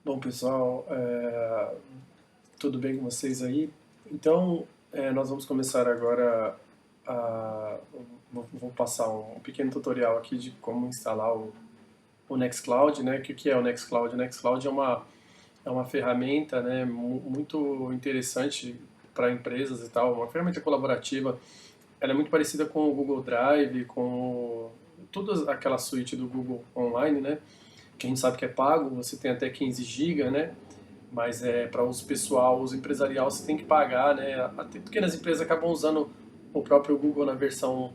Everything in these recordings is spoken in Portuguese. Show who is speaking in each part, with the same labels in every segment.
Speaker 1: Bom, pessoal, tudo bem com vocês aí? Então, nós vamos começar agora a... vou passar um pequeno tutorial aqui de como instalar o Nextcloud, né? Que é o Nextcloud? O Nextcloud é uma ferramenta, né, muito interessante para empresas e tal, uma ferramenta colaborativa. Ela é muito parecida com o Google Drive, toda aquela suíte do Google Online, né? Que a gente sabe que é pago, você tem até 15 GB, né? Mas para uso pessoal, uso empresarial, você tem que pagar, né? Até pequenas empresas acabam usando o próprio Google na versão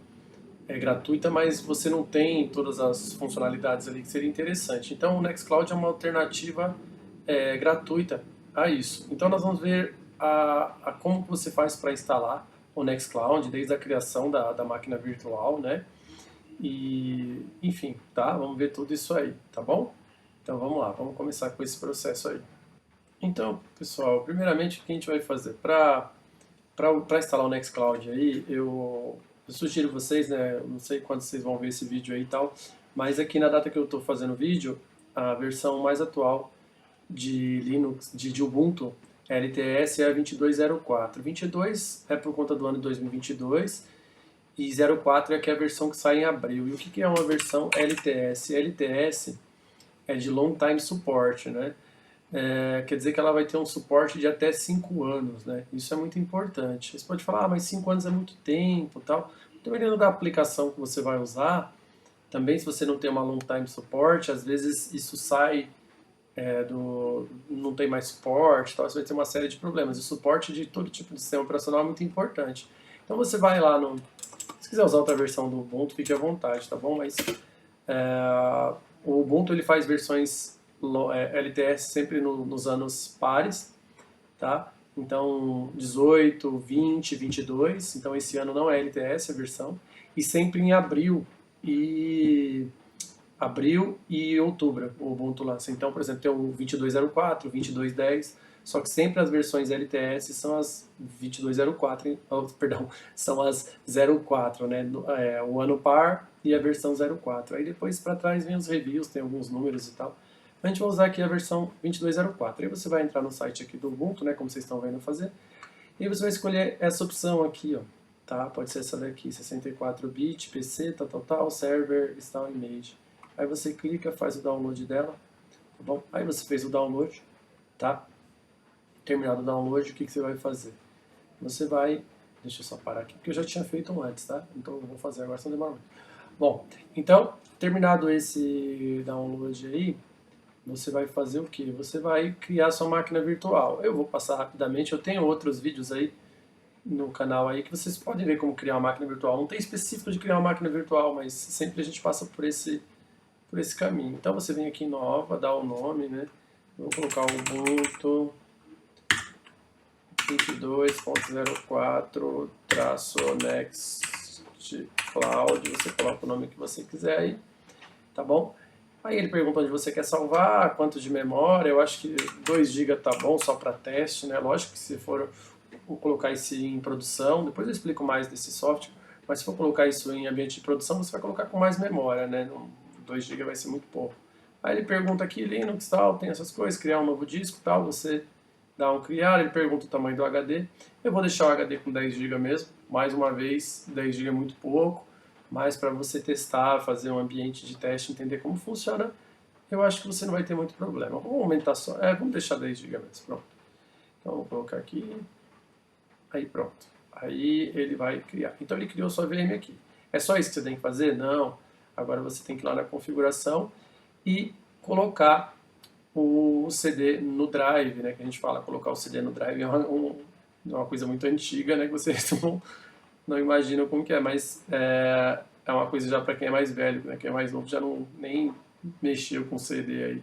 Speaker 1: gratuita, mas você não tem todas as funcionalidades ali que seria interessante. Então o Nextcloud é uma alternativa gratuita a isso. Então nós vamos ver a como que você faz para instalar o Nextcloud, desde a criação da máquina virtual, né? E, enfim, tá? Vamos ver tudo isso aí, tá bom? Então vamos lá, vamos começar com esse processo aí. Então, pessoal, primeiramente o que a gente vai fazer? Para instalar o Nextcloud aí, eu sugiro vocês, né? Eu não sei quando vocês vão ver esse vídeo aí e tal, mas aqui na data que eu estou fazendo o vídeo, a versão mais atual de Linux, de Ubuntu, LTS é a 22.04. 22 é por conta do ano de 2022 e 04 é que é a versão que sai em abril. E o que é uma versão LTS? LTS é de Long Time Support, né? Quer dizer que ela vai ter um suporte de até 5 anos, né? Isso é muito importante. Você pode falar, mas 5 anos é muito tempo, tal. Dependendo da aplicação que você vai usar, também se você não tem uma long time support, às vezes isso sai não tem mais suporte, tal, você vai ter uma série de problemas. E o suporte de todo tipo de sistema operacional é muito importante. Então você vai lá no, se quiser usar outra versão do Ubuntu, fique à vontade, tá bom? Mas o Ubuntu ele faz versões LTS sempre nos anos pares, tá? Então 18, 20, 22. Então esse ano não é LTS a versão e sempre em abril e outubro o Ubuntu lança. Então, por exemplo, tem o 22.04, 22.10, só que sempre as versões LTS são as 22.04, perdão, são as 04, né? O ano par e a versão 04. Aí depois para trás vem os reviews, tem alguns números e tal. A gente vai usar aqui a versão 22.04. Aí você vai entrar no site aqui do Ubuntu, né, como vocês estão vendo fazer, e você vai escolher essa opção aqui, ó, tá? Pode ser essa daqui, 64-bit, PC, tal, server, install image. Aí você clica, faz o download dela, tá bom? Aí você fez o download, tá? Terminado o download, o que você vai fazer? Você vai, deixa eu só parar aqui, porque eu já tinha feito um antes, tá? Então eu vou fazer agora, senão demora muito. Bom, então, terminado esse download aí, você vai fazer o que? Você vai criar sua máquina virtual. Eu vou passar rapidamente, eu tenho outros vídeos aí no canal aí que vocês podem ver como criar uma máquina virtual. Não tem específico de criar uma máquina virtual, mas sempre a gente passa por esse caminho. Então você vem aqui em nova, dá o nome, né? Eu vou colocar o Ubuntu 22.04-Nextcloud, você coloca o nome que você quiser aí, tá bom? Aí ele pergunta onde você quer salvar, quanto de memória, eu acho que 2 GB tá bom só para teste, né? Lógico que se for colocar isso em produção, depois eu explico mais desse software, mas se for colocar isso em ambiente de produção, você vai colocar com mais memória, né? 2 GB vai ser muito pouco. Aí ele pergunta aqui, Linux, tal, tem essas coisas, criar um novo disco, tal, você dá um criar, ele pergunta o tamanho do HD. Eu vou deixar o HD com 10 GB mesmo, mais uma vez, 10 GB é muito pouco, mas para você testar, fazer um ambiente de teste, entender como funciona, eu acho que você não vai ter muito problema. Vamos aumentar só, vamos deixar 10 GB mesmo, pronto. Então vou colocar aqui, aí pronto. Aí ele vai criar. Então ele criou sua VM aqui. É só isso que você tem que fazer? Não. Agora você tem que ir lá na configuração e colocar o CD no drive, né? Que a gente fala, colocar o CD no drive é uma coisa muito antiga, né? Que vocês não imaginam como que é, mas é uma coisa já para quem é mais velho, né? Quem é mais novo já não nem mexeu com CD aí.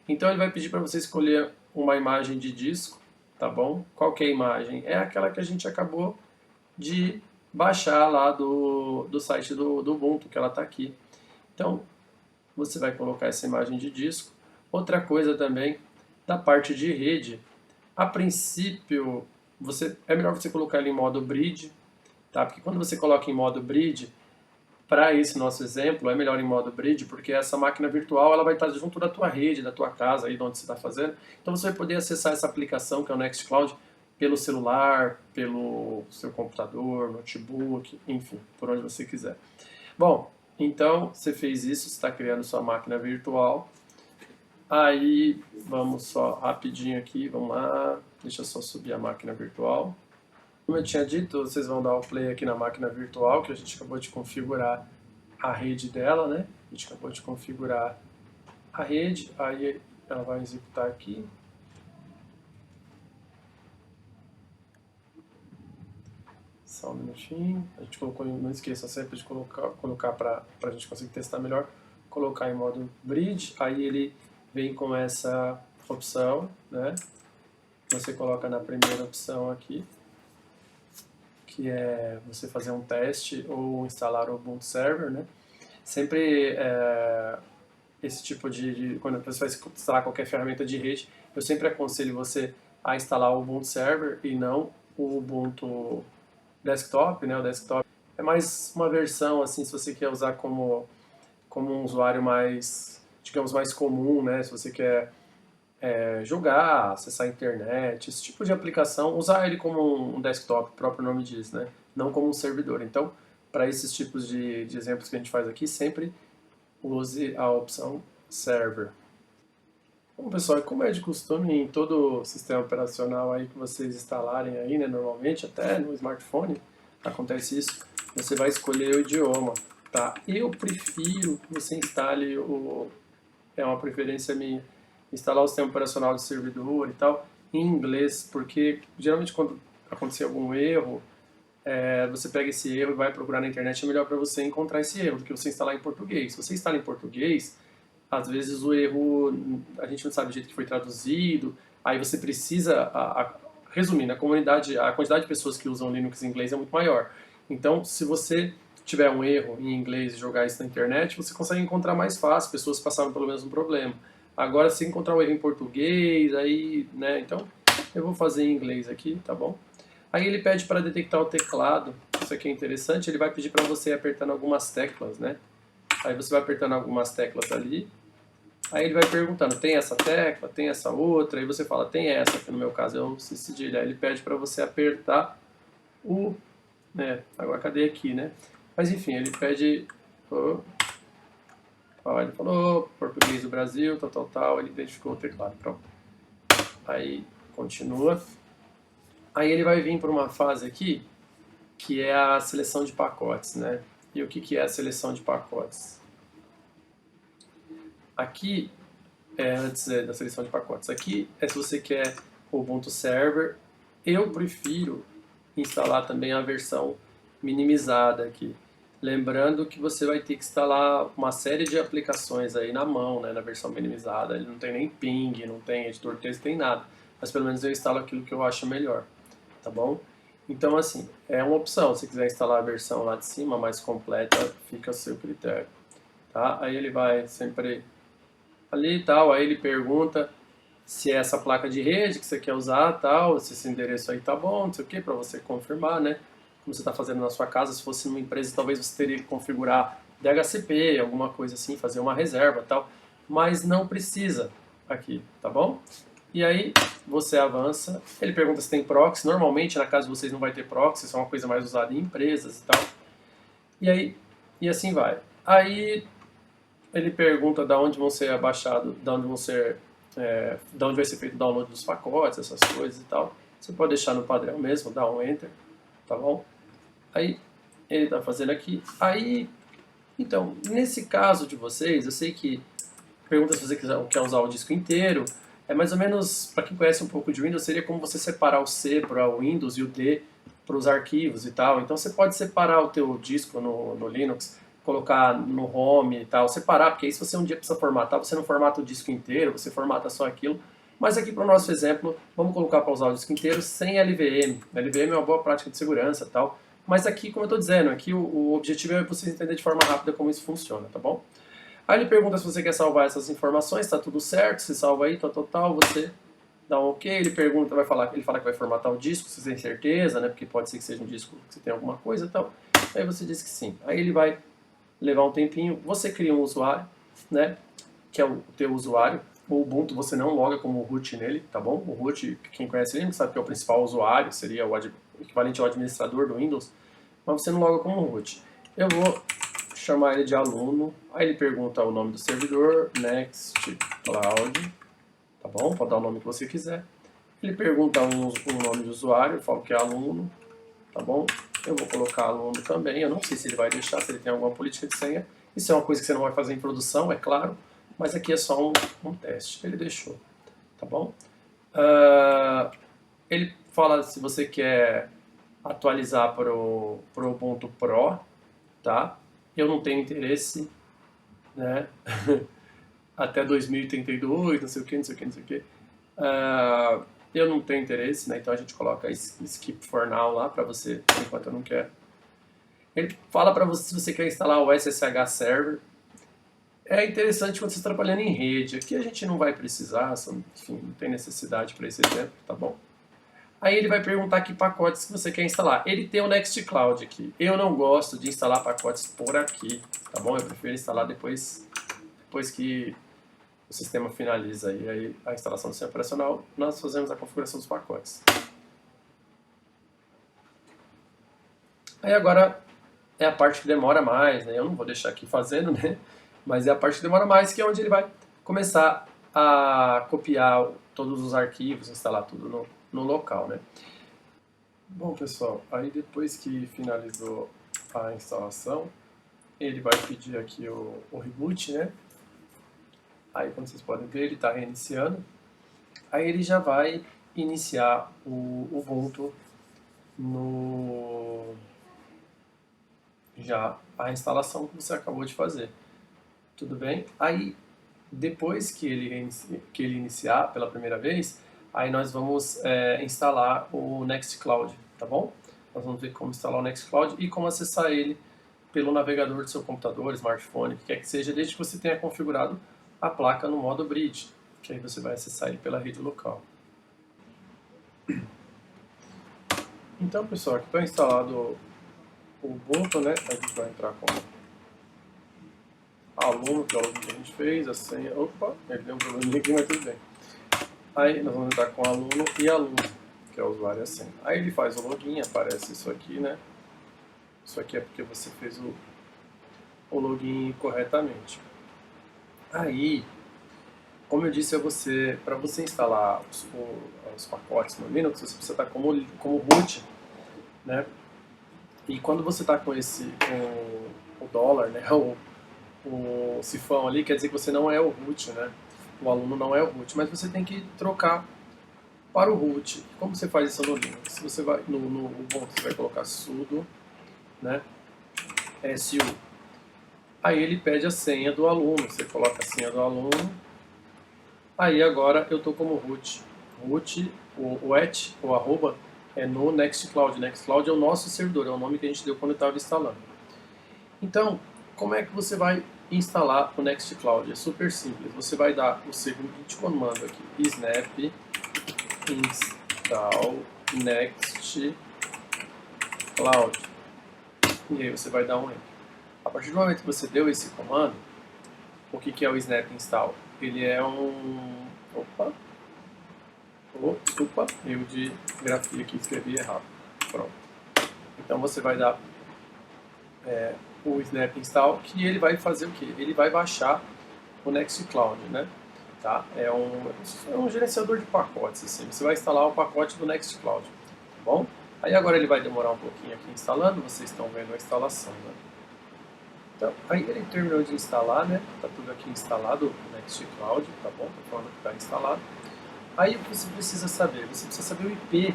Speaker 1: Então ele vai pedir para você escolher uma imagem de disco, tá bom? Qual que é a imagem? É aquela que a gente acabou de baixar lá do site do Ubuntu, que ela está aqui. Então você vai colocar essa imagem de disco. Outra coisa também, da parte de rede, a princípio é melhor você colocar ele em modo bridge, tá? Porque quando você coloca em modo bridge, Para esse nosso exemplo, é melhor em modo bridge, porque essa máquina virtual ela vai estar junto da tua rede, da tua casa, aí de onde você está fazendo. Então você vai poder acessar essa aplicação que é o Nextcloud pelo celular, pelo seu computador, notebook, enfim, por onde você quiser. Bom, então você fez isso, você está criando sua máquina virtual. Aí, vamos só rapidinho aqui, vamos lá, deixa eu só subir a máquina virtual. Como eu tinha dito, vocês vão dar o play aqui na máquina virtual, que a gente acabou de configurar a rede dela, né? A gente acabou de configurar a rede, aí ela vai executar aqui. Só um minutinho. A gente colocou, não esqueça sempre de colocar para a gente conseguir testar melhor, colocar em modo bridge, aí ele vem com essa opção, né? Você coloca na primeira opção aqui, que é você fazer um teste ou instalar o Ubuntu Server, né? Sempre esse tipo quando você vai instalar qualquer ferramenta de rede, eu sempre aconselho você a instalar o Ubuntu Server e não o Ubuntu Desktop, né? O desktop é mais uma versão, assim, se você quer usar como um usuário mais, digamos, mais comum, né? Se você quer jogar, acessar a internet, esse tipo de aplicação, usar ele como um desktop, o próprio nome diz, né? Não como um servidor. Então, para esses tipos de exemplos que a gente faz aqui, sempre use a opção Server. Bom, pessoal, como é de costume em todo o sistema operacional aí que vocês instalarem aí, né, normalmente, até no smartphone, acontece isso, você vai escolher o idioma, tá? Eu prefiro que você instale é uma preferência minha, instalar o sistema operacional do servidor e tal, em inglês, porque geralmente quando acontecer algum erro, você pega esse erro e vai procurar na internet, é melhor para você encontrar esse erro do que você instalar em português. Se você instala em português, às vezes o erro, a gente não sabe o jeito que foi traduzido, aí você precisa, resumindo, a quantidade de pessoas que usam Linux em inglês é muito maior. Então, se você tiver um erro em inglês e jogar isso na internet, você consegue encontrar mais fácil, pessoas passaram pelo mesmo problema. Agora, se encontrar um erro em português, aí, né, então eu vou fazer em inglês aqui, tá bom? Aí ele pede para detectar o teclado, isso aqui é interessante, ele vai pedir para você ir apertando algumas teclas, né? Aí você vai apertando algumas teclas ali, aí ele vai perguntando, tem essa tecla, tem essa outra, aí você fala, tem essa, que no meu caso é o C cedilha. Aí ele pede para você apertar o... agora cadê aqui, né? Mas enfim, ele pede... ele falou português do Brasil, tal, ele identificou o teclado, pronto. Aí continua. Aí ele vai vir para uma fase aqui, que é a seleção de pacotes, né? E o que é a seleção de pacotes? Aqui antes da seleção de pacotes. Aqui é se você quer o Ubuntu Server. Eu prefiro instalar também a versão minimizada aqui. Lembrando que você vai ter que instalar uma série de aplicações aí na mão, né, na versão minimizada. Ele não tem nem ping, não tem editor de texto, tem nada. Mas pelo menos eu instalo aquilo que eu acho melhor, tá bom? Então, assim, é uma opção. Se quiser instalar a versão lá de cima, mais completa, fica a seu critério, tá? Aí ele vai sempre ali e tal, aí ele pergunta se é essa placa de rede que você quer usar, tal, se esse endereço aí tá bom, não sei o que, para você confirmar, né? Como você está fazendo na sua casa, se fosse numa empresa, talvez você teria que configurar DHCP, alguma coisa assim, fazer uma reserva, tal, mas não precisa aqui, tá bom? E aí você avança, ele pergunta se tem proxy, normalmente na casa de vocês não vai ter proxy, isso é uma coisa mais usada em empresas e tal, e aí, e assim vai. Aí ele pergunta da onde vão ser abaixados, da onde vão ser, da onde vai ser feito o download dos pacotes, essas coisas e tal. Você pode deixar no padrão mesmo, dá um enter, tá bom? Aí ele está fazendo aqui. Aí, então, nesse caso de vocês, eu sei que pergunta se você quer usar o disco inteiro. É mais ou menos, para quem conhece um pouco de Windows, seria como você separar o C para o Windows e o D para os arquivos e tal. Então você pode separar o teu disco no Linux, colocar no home e tal, separar, porque aí se você um dia precisa formatar, você não formata o disco inteiro, você formata só aquilo. Mas aqui para o nosso exemplo, vamos colocar para usar o disco inteiro sem LVM. LVM é uma boa prática de segurança e tal. Mas aqui, como eu estou dizendo, aqui o objetivo é vocês entenderem de forma rápida como isso funciona, tá bom? Aí ele pergunta se você quer salvar essas informações, está tudo certo, você salva aí, tal, você dá um ok, ele pergunta, ele fala que vai formatar o disco, se você tem certeza, né, porque pode ser que seja um disco que você tem alguma coisa e tal. Aí você diz que sim. Aí ele vai levar um tempinho. Você cria um usuário, né, que é o teu usuário. O Ubuntu você não loga como root nele, tá bom? O root, quem conhece ele sabe que é o principal usuário, seria o equivalente ao administrador do Windows, mas você não loga como root. Eu vou chamar ele de aluno, aí ele pergunta o nome do servidor, Nextcloud, tá bom? Pode dar o nome que você quiser. Ele pergunta um nome de usuário, eu falo que é aluno, tá bom? Eu vou colocar aluno também, eu não sei se ele vai deixar, se ele tem alguma política de senha. Isso é uma coisa que você não vai fazer em produção, é claro, mas aqui é só um teste. Ele deixou, tá bom? Ele fala se você quer atualizar para o Ubuntu Pro, tá? Eu não tenho interesse, né? Até 2032, não sei o que, não sei o que, não sei o que. Eu não tenho interesse, né? Então a gente coloca skip for now lá para você, enquanto eu não quero. Ele fala para você se você quer instalar o SSH Server. É interessante quando você está trabalhando em rede. Aqui a gente não vai precisar, enfim, não tem necessidade para esse exemplo, tá bom? Aí ele vai perguntar que pacotes que você quer instalar. Ele tem o Nextcloud aqui. Eu não gosto de instalar pacotes por aqui, tá bom? Eu prefiro instalar depois que o sistema finaliza aí a instalação do sistema operacional, nós fazemos a configuração dos pacotes. Aí agora é a parte que demora mais, né? Eu não vou deixar aqui fazendo, né? Mas é a parte que demora mais, que é onde ele vai começar a copiar todos os arquivos, instalar tudo no local, né? Bom, pessoal, aí depois que finalizou a instalação, ele vai pedir aqui o reboot, né? Aí, como vocês podem ver, ele está reiniciando. Aí ele já vai iniciar o Ubuntu já a instalação que você acabou de fazer. Tudo bem? Aí, depois que ele iniciar pela primeira vez, aí nós vamos instalar o Nextcloud, tá bom? Nós vamos ver como instalar o Nextcloud e como acessar ele pelo navegador do seu computador, smartphone, o que quer que seja, desde que você tenha configurado a placa no modo Bridge, que aí você vai acessar ele pela rede local. Então, pessoal, aqui está instalado o Ubuntu, né? A gente vai entrar como aluno, que é o login que a gente fez, a senha. Opa, ele deu um probleminha aqui, mas tudo bem. Aí nós vamos entrar com aluno e aluno, que é o usuário e a senha. Aí ele faz o login, aparece isso aqui, né? Isso aqui é porque você fez o login corretamente. Aí, como eu disse a você, para você instalar os pacotes no Linux, você precisa estar como root, né? E quando você está com o dólar, né? O cifrão ali, quer dizer que você não é o root, né? O aluno não é o root, mas você tem que trocar para o root. Como você faz isso no Linux? Você vai no Ubuntu, você vai colocar sudo, né? su. Aí ele pede a senha do aluno, você coloca a senha do aluno. Aí agora eu estou como root. Root, o arroba é no Nextcloud. Nextcloud é o nosso servidor, é o nome que a gente deu quando eu estava instalando. Então, como é que você vai instalar o Nextcloud? É super simples. Você vai dar o seguinte comando aqui: snap install nextcloud. E aí você vai dar um enter. A partir do momento que você deu esse comando, o que é o snap install? Ele é um... Opa, erro de grafia aqui, escrevi errado. Pronto. Então você vai dar o snap install, que ele vai fazer o quê? Ele vai baixar o Nextcloud, né? Tá? É um gerenciador de pacotes, assim. Você vai instalar o pacote do Nextcloud, tá bom? Aí agora ele vai demorar um pouquinho aqui instalando, vocês estão vendo a instalação, né? Então, aí ele terminou de instalar, né? Tá tudo aqui instalado, o Nextcloud, tá bom? Tá falando que está instalado. Aí você precisa saber o IP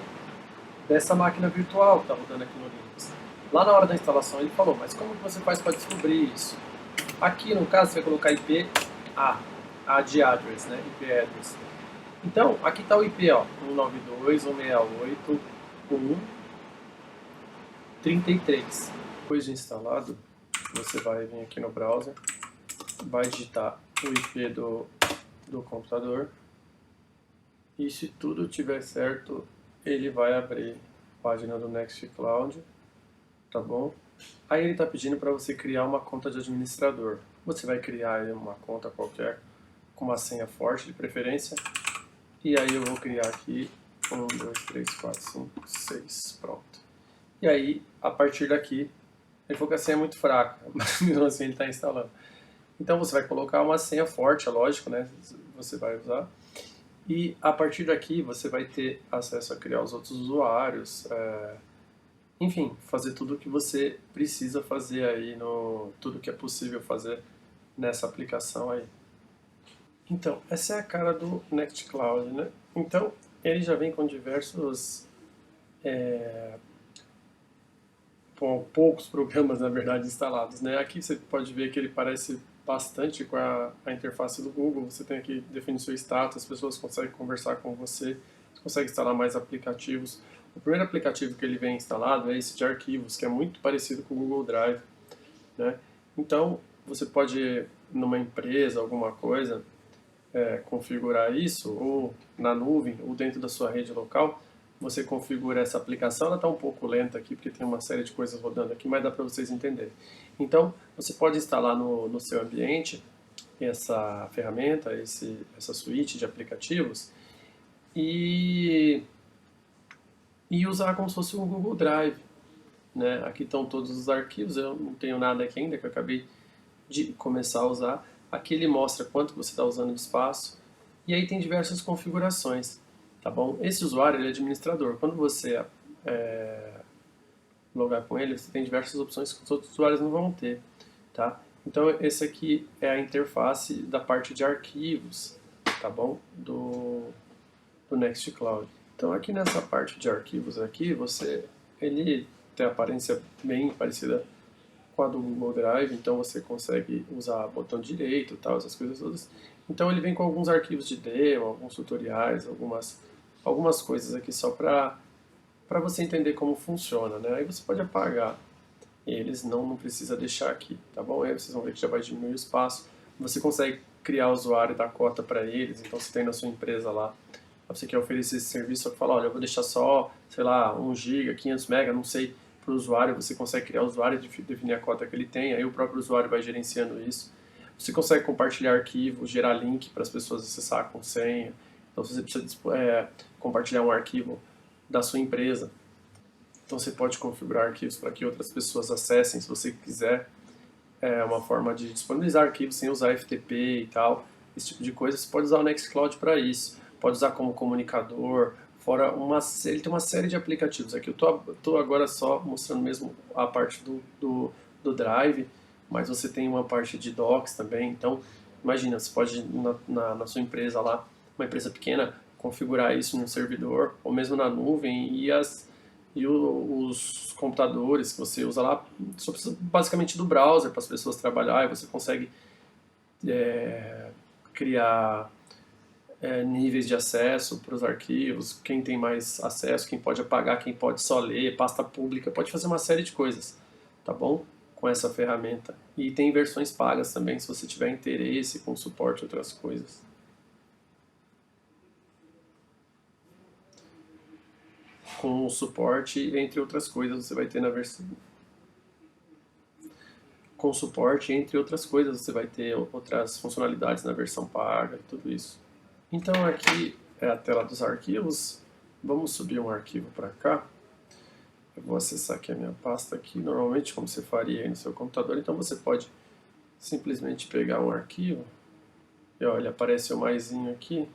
Speaker 1: dessa máquina virtual que está rodando aqui no Linux. Lá na hora da instalação ele falou, mas como que você faz para descobrir isso? Aqui no caso você vai colocar IP A de address, né? IP address. Então, aqui está o IP, ó, 192.168.1.33. Depois de instalado, você vai vir aqui no browser, vai digitar o IP do computador e se tudo estiver certo, ele vai abrir a página do Nextcloud, tá bom? Aí ele está pedindo para você criar uma conta de administrador. Você vai criar aí uma conta qualquer, com uma senha forte de preferência. E aí eu vou criar aqui 1, 2, 3, 4, 5, 6, pronto. E aí, a partir daqui, ele falou que a senha é muito fraca, mas mesmo assim ele está instalando. Então você vai colocar uma senha forte, é lógico, né? Você vai usar. E a partir daqui você vai ter acesso a criar os outros usuários, enfim, fazer tudo o que você precisa fazer aí, tudo que é possível fazer nessa aplicação aí. Então, essa é a cara do Nextcloud, né? Então, ele já vem com diversos, poucos programas, na verdade, instalados, né? Aqui você pode ver que ele parece bastante com a interface do Google. Você tem aqui definir seu status, as pessoas conseguem conversar com você, você consegue instalar mais aplicativos. O primeiro aplicativo que ele vem instalado é esse de arquivos, que é muito parecido com o Google Drive, né? Então, você pode, numa empresa, alguma coisa, configurar isso, ou na nuvem, ou dentro da sua rede local, você configura essa aplicação. Ela está um pouco lenta aqui, porque tem uma série de coisas rodando aqui, mas dá para vocês entenderem. Então, você pode instalar no seu ambiente essa ferramenta, essa suíte de aplicativos, e, e usar como se fosse um Google Drive, né? Aqui estão todos os arquivos, eu não tenho nada aqui ainda, que eu acabei de começar a usar. Aqui ele mostra quanto você está usando de espaço, e aí tem diversas configurações, tá bom? Esse usuário ele é administrador. Quando você logar com ele, você tem diversas opções que os outros usuários não vão ter, tá? Então esse aqui é a interface da parte de arquivos, tá bom? Do Nextcloud. Então aqui nessa parte de arquivos aqui, ele tem a aparência bem parecida com a do Google Drive, então você consegue usar botão direito, tal, essas coisas todas. Então ele vem com alguns arquivos de demo, alguns tutoriais, algumas coisas aqui só para você entender como funciona, né? Aí você pode apagar eles, não precisa deixar aqui, tá bom? Aí vocês vão ver que já vai diminuir o espaço. Você consegue criar usuário e dar cota para eles, então você tem na sua empresa lá, você quer oferecer esse serviço, só que fala, olha, eu vou deixar só, sei lá, 1 GB, 500 MB, não sei, para o usuário, você consegue criar o usuário e definir a cota que ele tem, aí o próprio usuário vai gerenciando isso. Você consegue compartilhar arquivos, gerar link para as pessoas acessar com senha. Então, se você precisa compartilhar um arquivo da sua empresa, então você pode configurar arquivos para que outras pessoas acessem, se você quiser. É uma forma de disponibilizar arquivos sem usar FTP e tal, esse tipo de coisa. Você pode usar o Nextcloud para isso. Pode usar como comunicador, fora ele tem uma série de aplicativos. Aqui eu tô agora só mostrando mesmo a parte do Drive, mas você tem uma parte de Docs também. Então, imagina, você pode na sua empresa lá, uma empresa pequena, configurar isso num servidor ou mesmo na nuvem os computadores que você usa lá, só precisa basicamente do browser para as pessoas trabalhar e você consegue criar níveis de acesso para os arquivos, quem tem mais acesso, quem pode apagar, quem pode só ler, pasta pública, pode fazer uma série de coisas, tá bom? Com essa ferramenta. E tem versões pagas também, se você tiver interesse, com suporte a outras coisas. Com o suporte, entre outras coisas, você vai ter na versão. Com suporte, entre outras coisas, você vai ter outras funcionalidades na versão paga e tudo isso. Então aqui é a tela dos arquivos. Vamos subir um arquivo para cá. Eu vou acessar aqui a minha pasta aqui, normalmente como você faria aí no seu computador. Então você pode simplesmente pegar um arquivo. E olha, aparece o maisinho aqui.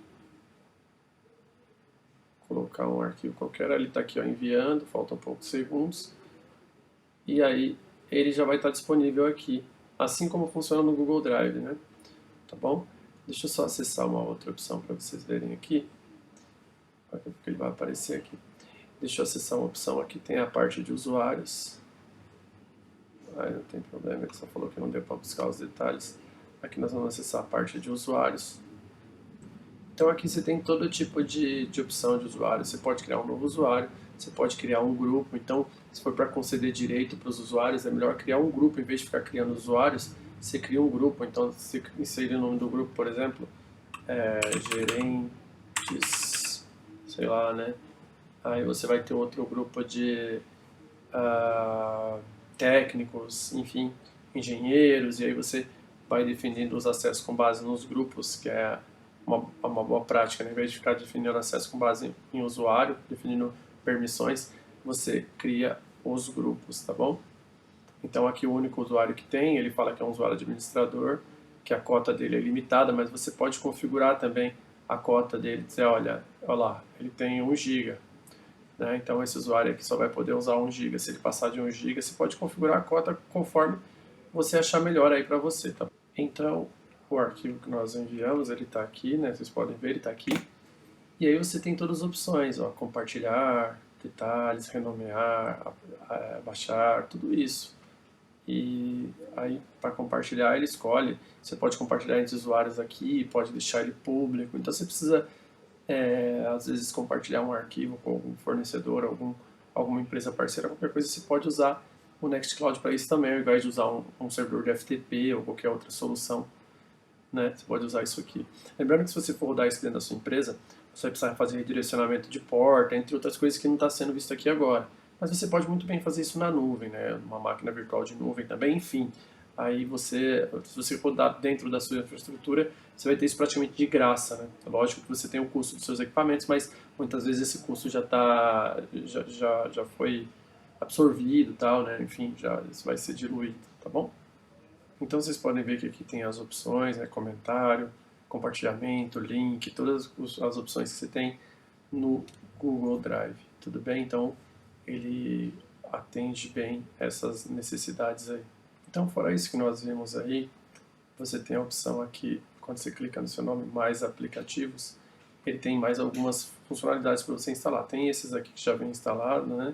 Speaker 1: Colocar um arquivo qualquer, ele está aqui ó, enviando, faltam poucos segundos. E aí ele já vai estar disponível aqui, assim como funciona no Google Drive, né? Tá bom? Deixa eu só acessar uma outra opção para vocês verem aqui, porque ele vai aparecer aqui. Deixa eu acessar uma opção aqui, tem a parte de usuários. Não tem problema, ele só falou que não deu para buscar os detalhes. Aqui nós vamos acessar a parte de usuários. Então aqui você tem todo tipo de opção de usuário. Você pode criar um novo usuário, você pode criar um grupo. Então, se for para conceder direito para os usuários, é melhor criar um grupo em vez de ficar criando usuários. Você cria um grupo, então você inserir o nome do grupo, por exemplo, gerentes, sei lá, né? Aí você vai ter outro grupo de técnicos, enfim, engenheiros, e aí você vai definindo os acessos com base nos grupos, que é uma boa prática, né? Em vez de ficar definindo acesso com base em usuário, definindo permissões, você cria os grupos, tá bom? Então aqui o único usuário que tem, ele fala que é um usuário administrador, que a cota dele é limitada, mas você pode configurar também a cota dele, dizer, olha lá, ele tem 1 GB, né? Então esse usuário aqui só vai poder usar 1 GB. Se ele passar de 1 GB, você pode configurar a cota conforme você achar melhor aí para você, tá? Então o arquivo que nós enviamos, ele está aqui, né? Vocês podem ver, ele está aqui. E aí você tem todas as opções, ó, compartilhar, detalhes, renomear, baixar, tudo isso. E aí para compartilhar ele escolhe, você pode compartilhar entre usuários aqui, pode deixar ele público, então você precisa às vezes compartilhar um arquivo com algum fornecedor, alguma empresa parceira, qualquer coisa, você pode usar o Nextcloud para isso também, ao invés de usar um servidor de FTP ou qualquer outra solução, né? Você pode usar isso aqui. Lembrando que se você for rodar isso dentro da sua empresa, você vai precisar fazer redirecionamento de porta, entre outras coisas que não está sendo visto aqui agora. Mas você pode muito bem fazer isso na nuvem, né? Uma máquina virtual de nuvem também, enfim. Aí se você rodar dentro da sua infraestrutura, você vai ter isso praticamente de graça, né? É lógico que você tem o custo dos seus equipamentos, mas muitas vezes esse custo já foi absorvido e tal, né? Enfim, isso vai ser diluído, tá bom? Então vocês podem ver que aqui tem as opções, né? Comentário, compartilhamento, link, todas as opções que você tem no Google Drive, tudo bem? Então ele atende bem essas necessidades aí. Então, fora isso que nós vimos aí, você tem a opção aqui, quando você clica no seu nome, mais aplicativos, ele tem mais algumas funcionalidades para você instalar. Tem esses aqui que já vem instalado, né?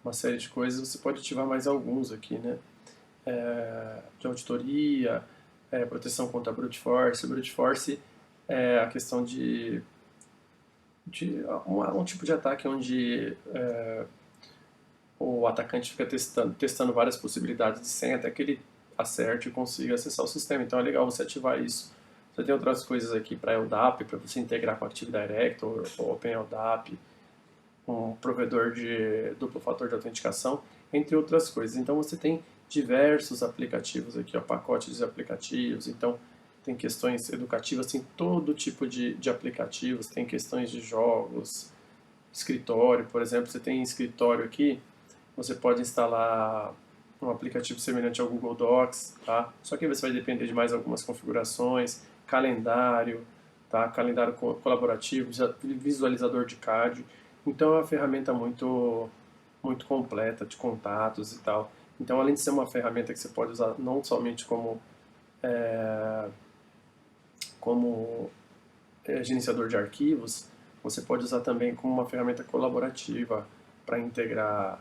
Speaker 1: Uma série de coisas, você pode ativar mais alguns aqui, né? De auditoria, proteção contra brute force. Brute force é a questão de um tipo de ataque onde o atacante fica testando várias possibilidades de senha até que ele acerte e consiga acessar o sistema. Então é legal você ativar isso. Você tem outras coisas aqui para LDAP, para você integrar com Active Directory, ou OpenLDAP, um provedor de duplo fator de autenticação, entre outras coisas. Então você tem diversos aplicativos aqui, ó, pacotes de aplicativos. Então tem questões educativas, tem todo tipo de aplicativos, tem questões de jogos, escritório, por exemplo, você tem escritório aqui, você pode instalar um aplicativo semelhante ao Google Docs, tá? Só que você vai depender de mais algumas configurações, calendário, tá? Calendário colaborativo, visualizador de card. Então é uma ferramenta muito completa de contatos e tal. Então, além de ser uma ferramenta que você pode usar não somente como gerenciador de arquivos, você pode usar também como uma ferramenta colaborativa para integrar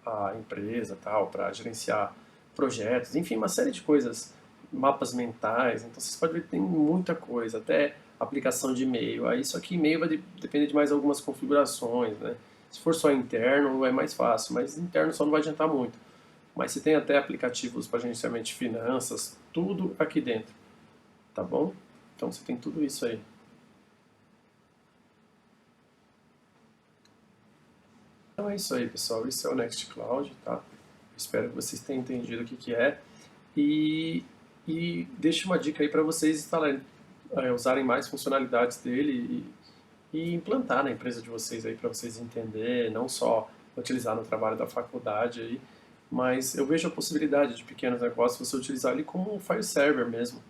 Speaker 1: a empresa, tal, para gerenciar projetos, enfim, uma série de coisas, mapas mentais. Então vocês podem ver que tem muita coisa, até aplicação de e-mail. Aí só que e-mail vai depender de mais algumas configurações, né? Se for só interno é mais fácil, mas interno só não vai adiantar muito. Mas você tem até aplicativos para gerenciamento de finanças, tudo aqui dentro, tá bom? Então você tem tudo isso aí. Então é isso aí, pessoal. Isso é o Nextcloud, tá? Espero que vocês tenham entendido o que é. E deixo uma dica aí para vocês instalarem, usarem mais funcionalidades dele e implantar na empresa de vocês aí para vocês entenderem, não só utilizar no trabalho da faculdade aí, mas eu vejo a possibilidade de pequenos negócios você utilizar ele como um file server mesmo,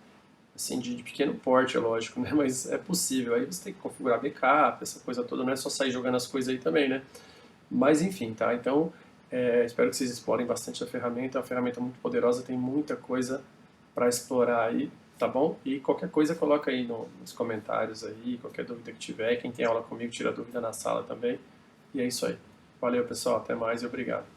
Speaker 1: assim, de pequeno porte, é lógico, né? Mas é possível. Aí você tem que configurar backup, essa coisa toda, não é só sair jogando as coisas aí também, né? Mas enfim, tá? Então, espero que vocês explorem bastante a ferramenta. É uma ferramenta muito poderosa, tem muita coisa para explorar aí, tá bom? E qualquer coisa coloca aí nos comentários aí, qualquer dúvida que tiver. Quem tem aula comigo tira dúvida na sala também. E é isso aí. Valeu, pessoal. Até mais e obrigado.